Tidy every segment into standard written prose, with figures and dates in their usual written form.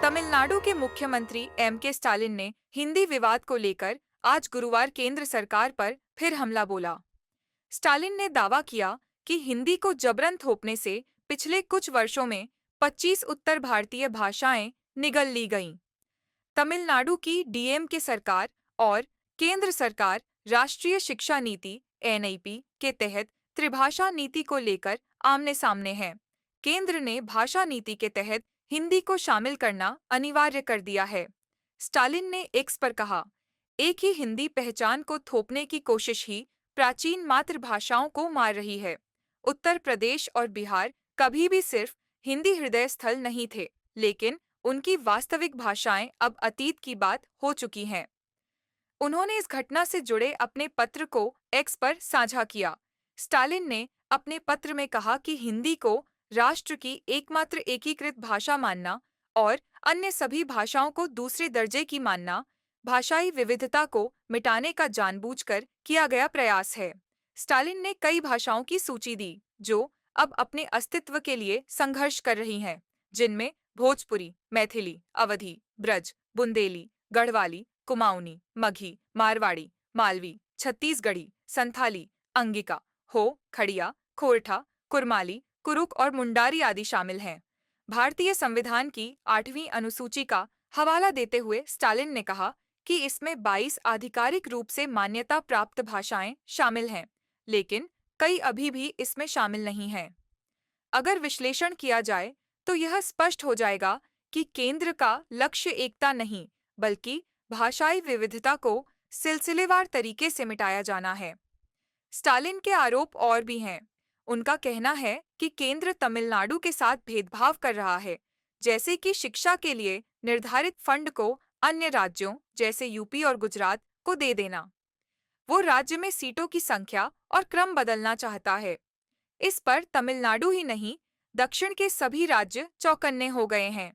तमिलनाडु के मुख्यमंत्री के स्टालिन ने हिंदी विवाद को लेकर आज गुरुवार केंद्र सरकार पर फिर हमला बोला। स्टालिन ने दावा किया कि हिंदी को जबरन थोपने से पिछले कुछ वर्षों में 25 उत्तर भारतीय भाषाएं निगल ली गईं। तमिलनाडु की के सरकार और केंद्र सरकार राष्ट्रीय शिक्षा नीति के तहत त्रिभाषा नीति को लेकर आमने सामने है। केंद्र ने भाषा नीति के तहत हिंदी को शामिल करना अनिवार्य कर दिया है। स्टालिन ने एक्स पर कहा, एक ही हिंदी पहचान को थोपने की कोशिश ही प्राचीन मातृभाषाओं को मार रही है। उत्तर प्रदेश और बिहार कभी भी सिर्फ हिंदी हृदय स्थल नहीं थे, लेकिन उनकी वास्तविक भाषाएं अब अतीत की बात हो चुकी हैं। उन्होंने इस घटना से जुड़े अपने पत्र को एक्स पर साझा किया। स्टालिन ने अपने पत्र में कहा कि हिंदी को राष्ट्र की एकमात्र एकीकृत भाषा मानना और अन्य सभी भाषाओं को दूसरे दर्जे की मानना भाषाई विविधता को मिटाने का जानबूझकर किया गया प्रयास है। स्टालिन ने कई भाषाओं की सूची दी जो अब अपने अस्तित्व के लिए संघर्ष कर रही हैं, जिनमें भोजपुरी, मैथिली, अवधी, ब्रज, बुंदेली, गढ़वाली, कुमाऊनी, मगही, मारवाड़ी, मालवी, छत्तीसगढ़ी, संथाली, अंगिका, हो, खड़िया, खोरठा, कुरमाली, कुरुक और मुंडारी आदि शामिल हैं। भारतीय संविधान की 8वीं अनुसूची का हवाला देते हुए स्टालिन ने कहा कि इसमें 22 आधिकारिक रूप से मान्यता प्राप्त भाषाएं शामिल हैं, लेकिन कई अभी भी इसमें शामिल नहीं हैं। अगर विश्लेषण किया जाए तो यह स्पष्ट हो जाएगा कि केंद्र का लक्ष्य एकता नहीं, बल्कि भाषाई विविधता को सिलसिलेवार तरीके से मिटाया जाना है। स्टालिन के आरोप और भी हैं। उनका कहना है कि केंद्र तमिलनाडु के साथ भेदभाव कर रहा है, जैसे कि शिक्षा के लिए निर्धारित फंड को अन्य राज्यों जैसे यूपी और गुजरात को दे देना। वो राज्य में सीटों की संख्या और क्रम बदलना चाहता है। इस पर तमिलनाडु ही नहीं, दक्षिण के सभी राज्य चौकन्ने हो गए हैं।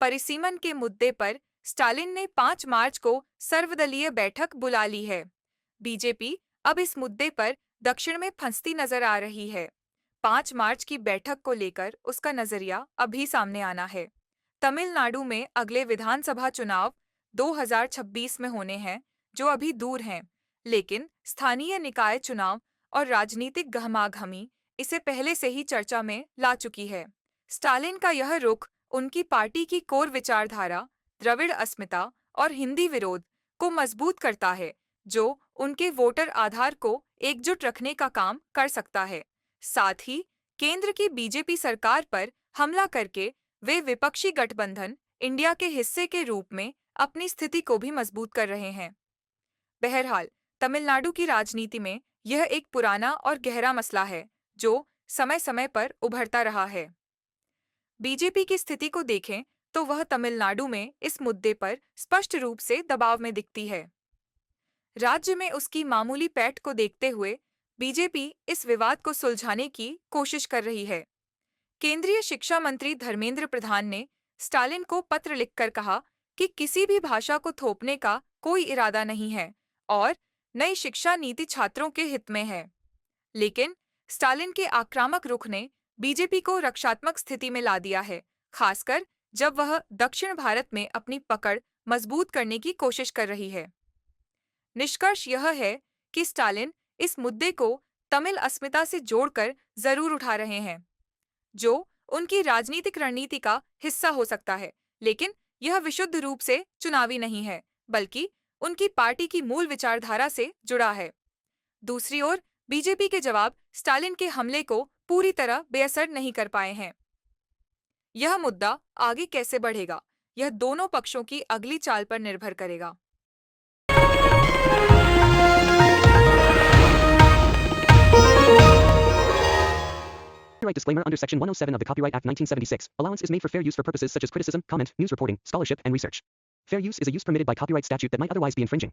परिसीमन के मुद्दे पर स्टालिन ने 5 मार्च को सर्वदलीय बैठक बुला ली है। बीजेपी अब इस मुद्दे पर दक्षिण में फंसती नजर आ रही है। 5 मार्च की बैठक को लेकर उसका नजरिया अभी सामने आना है। तमिलनाडु में अगले विधानसभा चुनाव 2026 में होने हैं, जो अभी दूर हैं, लेकिन स्थानीय निकाय चुनाव और राजनीतिक गहमागहमी इसे पहले से ही चर्चा में ला चुकी है। स्टालिन का यह रुख उनकी पार्टी की कोर विचारधारा, द्रविड़ अस्मिता और हिंदी विरोध को मजबूत करता है, जो उनके वोटर आधार को एकजुट रखने का काम कर सकता है। साथ ही केंद्र की बीजेपी सरकार पर हमला करके वे विपक्षी गठबंधन इंडिया के हिस्से के रूप में अपनी स्थिति को भी मजबूत कर रहे हैं। बहरहाल, तमिलनाडु की राजनीति में यह एक पुराना और गहरा मसला है, जो समय समय पर उभरता रहा है। बीजेपी की स्थिति को देखें तो वह तमिलनाडु में इस मुद्दे पर स्पष्ट रूप से दबाव में दिखती है। राज्य में उसकी मामूली पैठ को देखते हुए बीजेपी इस विवाद को सुलझाने की कोशिश कर रही है। केंद्रीय शिक्षा मंत्री धर्मेंद्र प्रधान ने स्टालिन को पत्र लिखकर कहा कि किसी भी भाषा को थोपने का कोई इरादा नहीं है और नई शिक्षा नीति छात्रों के हित में है। लेकिन स्टालिन के आक्रामक रुख ने बीजेपी को रक्षात्मक स्थिति में ला दिया है, खासकर जब वह दक्षिण भारत में अपनी पकड़ मजबूत करने की कोशिश कर रही है। निष्कर्ष यह है कि स्टालिन इस मुद्दे को तमिल अस्मिता से जोड़कर जरूर उठा रहे हैं, जो उनकी राजनीतिक रणनीति का हिस्सा हो सकता है, लेकिन यह विशुद्ध रूप से चुनावी नहीं है, बल्कि उनकी पार्टी की मूल विचारधारा से जुड़ा है। दूसरी ओर बीजेपी के जवाब स्टालिन के हमले को पूरी तरह बेअसर नहीं कर पाए हैं। यह मुद्दा आगे कैसे बढ़ेगा, यह दोनों पक्षों की अगली चाल पर निर्भर करेगा। Copyright disclaimer under Section 107 of the Copyright Act 1976. Allowance is made for fair use for purposes such as criticism, comment, news reporting, scholarship, and research. Fair use is a use permitted by copyright statute that might otherwise be infringing.